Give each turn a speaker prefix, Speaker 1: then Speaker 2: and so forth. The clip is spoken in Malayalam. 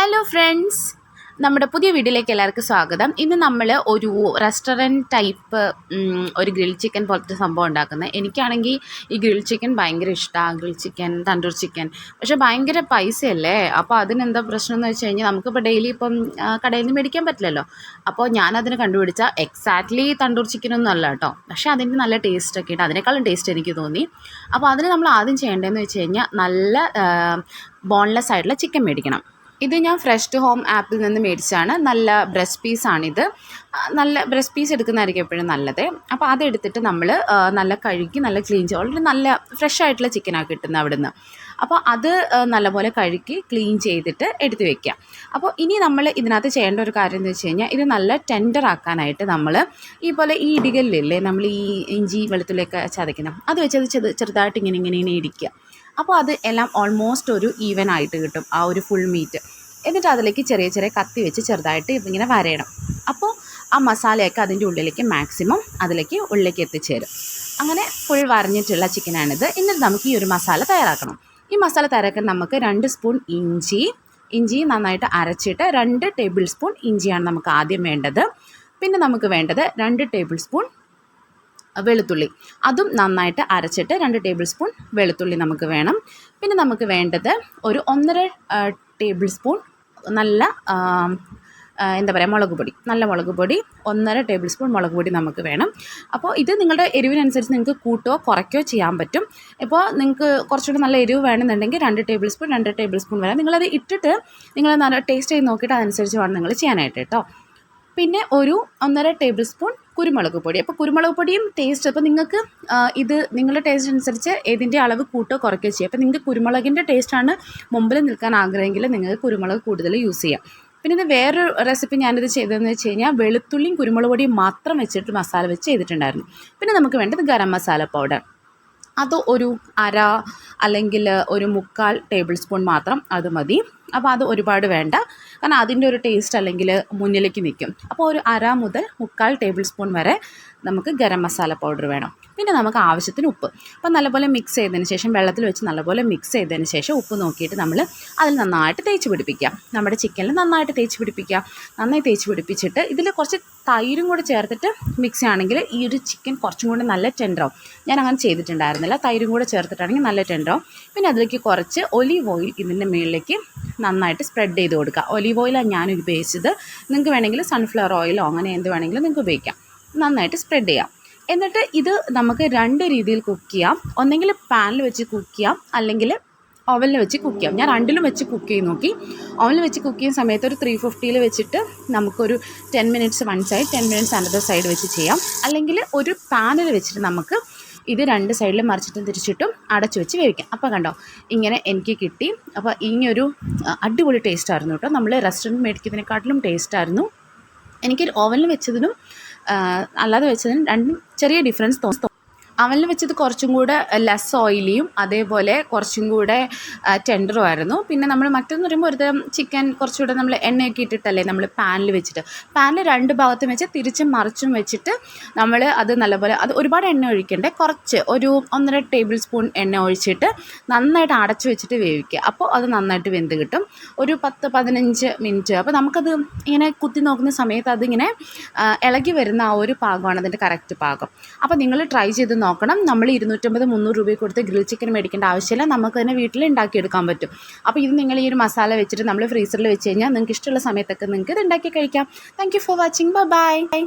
Speaker 1: ഹലോ ഫ്രണ്ട്സ്, നമ്മുടെ പുതിയ വീഡിയോയിലേക്ക് എല്ലാവർക്കും സ്വാഗതം. ഇന്ന് നമ്മൾ ഒരു റെസ്റ്റോറൻറ്റ് ടൈപ്പ് ഒരു ഗ്രിൽ ചിക്കൻ പോലത്തെ സംഭവം ഉണ്ടാക്കുന്നത്. എനിക്കാണെങ്കിൽ ഈ ഗ്രിൽ ചിക്കൻ ഭയങ്കര ഇഷ്ടമാണ്. Grill chicken, tandoor chicken. പക്ഷേ ഭയങ്കര പൈസയല്ലേ. അപ്പോൾ അതിനെന്താ പ്രശ്നം എന്ന് വെച്ച് കഴിഞ്ഞാൽ നമുക്കിപ്പോൾ ഡെയിലി ഇപ്പം കടയിൽ നിന്ന് മേടിക്കാൻ പറ്റില്ലല്ലോ. അപ്പോൾ ഞാനതിന് കണ്ടുപിടിച്ച എക്സാക്ട്ലി തണ്ടൂർ ചിക്കനൊന്നും അല്ല കേട്ടോ. പക്ഷേ അതിൻ്റെ നല്ല ടേസ്റ്റൊക്കെ ഉണ്ട്. അതിനേക്കാളും ടേസ്റ്റ് എനിക്ക് തോന്നി. അപ്പോൾ അതിന് നമ്മൾ ആദ്യം ചെയ്യേണ്ടതെന്ന് വെച്ച് കഴിഞ്ഞാൽ നല്ല ബോൺലെസ് ആയിട്ടുള്ള ചിക്കൻ മേടിക്കണം. ഇത് ഞാൻ ഫ്രഷ് ടു ഹോം ആപ്പിൽ നിന്ന് മേടിച്ചാണ്. നല്ല ബ്രസ്റ്റ് പീസാണിത്. നല്ല ബ്രസ്റ്റ് പീസ് എടുക്കുന്നതായിരിക്കും എപ്പോഴും നല്ലത്. അപ്പോൾ അതെടുത്തിട്ട് നമ്മൾ നല്ല കഴുകി നല്ല ക്ലീൻ ചെയ്യും. ഓൾറെഡി നല്ല ഫ്രഷ് ആയിട്ടുള്ള ചിക്കനാണ് കിട്ടുന്നത് അവിടെ നിന്ന്. അപ്പോൾ അത് നല്ലപോലെ കഴുകി ക്ലീൻ ചെയ്തിട്ട് എടുത്ത് വെക്കുക. അപ്പോൾ ഇനി നമ്മൾ ഇതിനകത്ത് ചെയ്യേണ്ട ഒരു കാര്യം എന്ന് വെച്ച് കഴിഞ്ഞാൽ ഇത് നല്ല ടെൻഡർ ആക്കാനായിട്ട് നമ്മൾ ഈ പോലെ ഈ ഇടികല്ലില്ലേ, നമ്മൾ ഈ ഇഞ്ചി വെളുത്തുള്ളിയൊക്കെ ചതയ്ക്കണം, അത് വെച്ച് അത് ചെറുതായിട്ട് ഇങ്ങനെ ഇടിക്കുക. അപ്പോൾ അത് എല്ലാം ഓൾമോസ്റ്റ് ഒരു ഈവൻ ആയിട്ട് കിട്ടും, ആ ഒരു ഫുൾ മീറ്റ്. എന്നിട്ട് അതിലേക്ക് ചെറിയ ചെറിയ കത്തി വെച്ച് ചെറുതായിട്ട് ഇങ്ങനെ വരയണം. അപ്പോൾ ആ മസാലയൊക്കെ അതിൻ്റെ ഉള്ളിലേക്ക് മാക്സിമം അതിലേക്ക് ഉള്ളിലേക്ക് എത്തിച്ചേരും. അങ്ങനെ ഫുൾ വരഞ്ഞിട്ടുള്ള ചിക്കനാണിത്. എന്നിട്ട് നമുക്ക് ഈ ഒരു മസാല തയ്യാറാക്കണം. ഈ മസാല തയ്യാറാക്കാൻ നമുക്ക് 2 സ്പൂൺ ഇഞ്ചി നന്നായിട്ട് അരച്ചിട്ട് 2 ടേബിൾ സ്പൂൺ ഇഞ്ചിയാണ് നമുക്ക് ആദ്യം വേണ്ടത്. പിന്നെ നമുക്ക് വേണ്ടത് 2 ടേബിൾ സ്പൂൺ വെളുത്തുള്ളി, അതും നന്നായിട്ട് അരച്ചിട്ട് 2 ടേബിൾ സ്പൂൺ വെളുത്തുള്ളി നമുക്ക് വേണം. പിന്നെ നമുക്ക് വേണ്ടത് ഒരു 1.5 ടേബിൾ സ്പൂൺ നല്ല മുളക് പൊടി, നല്ല മുളക് പൊടി, 1.5 ടേബിൾ സ്പൂൺ മുളക് പൊടി നമുക്ക് വേണം. അപ്പോൾ ഇത് നിങ്ങളുടെ എരിവിനനുസരിച്ച് നിങ്ങൾക്ക് കൂട്ടുകയോ കുറയ്ക്കുകയോ ചെയ്യാൻ പറ്റും. ഇപ്പോൾ നിങ്ങൾക്ക് കുറച്ചുകൂടി നല്ല എരിവ് വേണമെന്നുണ്ടെങ്കിൽ 2 ടേബിൾ സ്പൂൺ വരെ നിങ്ങളത് ഇട്ടിട്ട് നിങ്ങൾ നല്ല ടേസ്റ്റ് ചെയ്ത് നോക്കിയിട്ട് അതനുസരിച്ച് വേണം നിങ്ങൾ ചെയ്യാനായിട്ട് കേട്ടോ. പിന്നെ ഒരു 1.5 ടേബിൾ സ്പൂൺ കുരുമുളക് പൊടി. അപ്പോൾ കുരുമുളക് പൊടിയും ടേസ്റ്റ്, അപ്പോൾ നിങ്ങൾക്ക് ഇത് നിങ്ങളുടെ ടേസ്റ്റ് അനുസരിച്ച് ഏതിൻ്റെ അളവ് കൂട്ടോ കുറയ്ക്കുകയോ ചെയ്യാം. അപ്പോൾ നിങ്ങൾക്ക് കുരുമുളകിൻ്റെ ടേസ്റ്റാണ് മുമ്പിൽ നിൽക്കാൻ ആഗ്രഹമെങ്കിൽ നിങ്ങൾക്ക് കുരുമുളക് കൂടുതൽ യൂസ് ചെയ്യാം. പിന്നെ ഇത് വേറൊരു റെസിപ്പി ഞാനിത് ചെയ്തതെന്ന് വെച്ച് കഴിഞ്ഞാൽ വെളുത്തുള്ളിയും കുരുമുളക് പൊടിയും മാത്രം വെച്ചിട്ട് മസാല വെച്ച് ചെയ്തിട്ടുണ്ടായിരുന്നു. പിന്നെ നമുക്ക് വേണ്ടത് ഗരം മസാല പൗഡർ. അത് ഒരു അര അല്ലെങ്കിൽ ഒരു 3/4 ടേബിൾ സ്പൂൺ മാത്രം അത് മതി. അപ്പോൾ അത് ഒരുപാട് വേണ്ട, കാരണം അതിൻ്റെ ഒരു ടേസ്റ്റ് അല്ലെങ്കിൽ മുന്നിലേക്ക് നിൽക്കും. അപ്പോൾ ഒരു അര മുതൽ 3/4 ടേബിൾ സ്പൂൺ വരെ നമുക്ക് ഗരം മസാല പൗഡർ വേണം. പിന്നെ നമുക്ക് ആവശ്യത്തിന് ഉപ്പ്. അപ്പോൾ നല്ലപോലെ മിക്സ് ചെയ്തതിന് ശേഷം വെള്ളത്തിൽ വെച്ച് നല്ലപോലെ മിക്സ് ചെയ്തതിന് ശേഷം ഉപ്പ് നോക്കിയിട്ട് നമ്മൾ അതിൽ നന്നായിട്ട് തേച്ച് പിടിപ്പിക്കുക. നമ്മുടെ ചിക്കനിൽ നന്നായിട്ട് തേച്ച് പിടിപ്പിക്കുക. നന്നായി തേച്ച് പിടിപ്പിച്ചിട്ട് ഇതിൽ കുറച്ച് തൈരും കൂടെ ചേർത്തിട്ട് മിക്സ് ആണെങ്കിൽ ഈ ഒരു ചിക്കൻ കുറച്ചും കൂടി നല്ല ടെൻഡറാവും. ഞാൻ അങ്ങനെ ചെയ്തിട്ടുണ്ടായിരുന്നില്ല. തൈരും കൂടെ ചേർത്തിട്ടാണെങ്കിൽ നല്ല ടെൻഡറാവും. പിന്നെ അതിലേക്ക് കുറച്ച് ഒലീവ് ഓയിൽ ഇതിൻ്റെ മുകളിലേക്ക് നന്നായിട്ട് സ്പ്രെഡ് ചെയ്ത് കൊടുക്കുക. ഒലീവ് ഓയിലാണ് ഞാൻ ഉപയോഗിച്ചത്. നിങ്ങൾക്ക് വേണമെങ്കിൽ സൺഫ്ലവർ ഓയിലോ അങ്ങനെ എന്ത് വേണമെങ്കിലും നിങ്ങൾക്ക് ഉപയോഗിക്കാം. നന്നായിട്ട് സ്പ്രെഡ് ചെയ്യാം. എന്നിട്ട് ഇത് നമുക്ക് 2 രീതിയിൽ കുക്ക് ചെയ്യാം. ഒന്നെങ്കിൽ പാനിൽ വെച്ച് കുക്ക് ചെയ്യാം, അല്ലെങ്കിൽ ഓവനിൽ വെച്ച് കുക്ക് ചെയ്യാം. ഞാൻ 2ലും വെച്ച് കുക്ക് ചെയ്ത് നോക്കി. ഓവനിൽ വെച്ച് കുക്ക് ചെയ്യുന്ന സമയത്ത് ഒരു 350 വെച്ചിട്ട് നമുക്കൊരു 10 minutes one side, 10 minutes another side വെച്ച് ചെയ്യാം. അല്ലെങ്കിൽ ഒരു പാനിൽ വെച്ചിട്ട് നമുക്ക് ഇത് 2 സൈഡിലും മറിച്ചിട്ടും തിരിച്ചിട്ടും അടച്ചു വെച്ച് വേവിക്കാം. അപ്പോൾ കണ്ടോ, ഇങ്ങനെ എനിക്ക് കിട്ടി. അപ്പോൾ ഇനിയൊരു അടിപൊളി ടേസ്റ്റായിരുന്നു കേട്ടോ. നമ്മൾ റെസ്റ്റോറൻറ്റ് മേടിക്കുന്നതിനെക്കാട്ടിലും ടേസ്റ്റായിരുന്നു. എനിക്ക് ഓവനിൽ വെച്ചതിനും അല്ലാതെ വെച്ചതിനും രണ്ടും ചെറിയ ഡിഫറൻസ് തോന്നി. അവനിൽ വെച്ചത് കുറച്ചും കൂടെ ലെസ് ഓയിലിയും അതേപോലെ കുറച്ചും കൂടെ ടെൻഡറും ആയിരുന്നു. പിന്നെ നമ്മൾ മറ്റൊന്ന് പറയുമ്പോൾ ഒരു തരം ചിക്കൻ കുറച്ചുകൂടെ നമ്മൾ എണ്ണയൊക്കെ ഇട്ടിട്ടല്ലേ നമ്മൾ പാനിൽ വെച്ചിട്ട്, പാനിൽ 2 ഭാഗത്തും വെച്ച് തിരിച്ചും മറിച്ചും വെച്ചിട്ട് നമ്മൾ അത് നല്ലപോലെ, അത് ഒരുപാട് എണ്ണ ഒഴിക്കണ്ടേ, കുറച്ച് ഒരു 1.5 ടേബിൾ സ്പൂൺ എണ്ണ ഒഴിച്ചിട്ട് നന്നായിട്ട് അടച്ചു വെച്ചിട്ട് വേവിക്കുക. അപ്പോൾ അത് നന്നായിട്ട് വെന്ത് കിട്ടും. ഒരു 10-15 മിനിറ്റ്. അപ്പോൾ നമുക്കത് ഇങ്ങനെ കുത്തി നോക്കുന്ന സമയത്ത് അതിങ്ങനെ ഇളകി വരുന്ന ആ ഒരു പാകമാണ് അതിൻ്റെ കറക്റ്റ് പാകം. അപ്പോൾ നിങ്ങൾ ട്രൈ ചെയ്ത് നോക്കണം. നമ്മൾ 250-300 രൂപ കൊടുത്ത് ഗ്രിൽ ചിക്കൻ മേടിക്കേണ്ട ആവശ്യമില്ല. നമുക്ക് തന്നെ വീട്ടിൽ ഉണ്ടാക്കിയെടുക്കാൻ പറ്റും. അപ്പോൾ ഇത് നിങ്ങൾ ഈ ഒരു മസാല വെച്ചിട്ട് നമ്മൾ ഫ്രീസറിൽ വെച്ച് കഴിഞ്ഞാൽ നിങ്ങൾക്ക് ഇഷ്ടമുള്ള സമയത്തൊക്കെ നിങ്ങൾക്ക് ഇത് ഉണ്ടാക്കി കഴിക്കാം. Thank you for watching. By.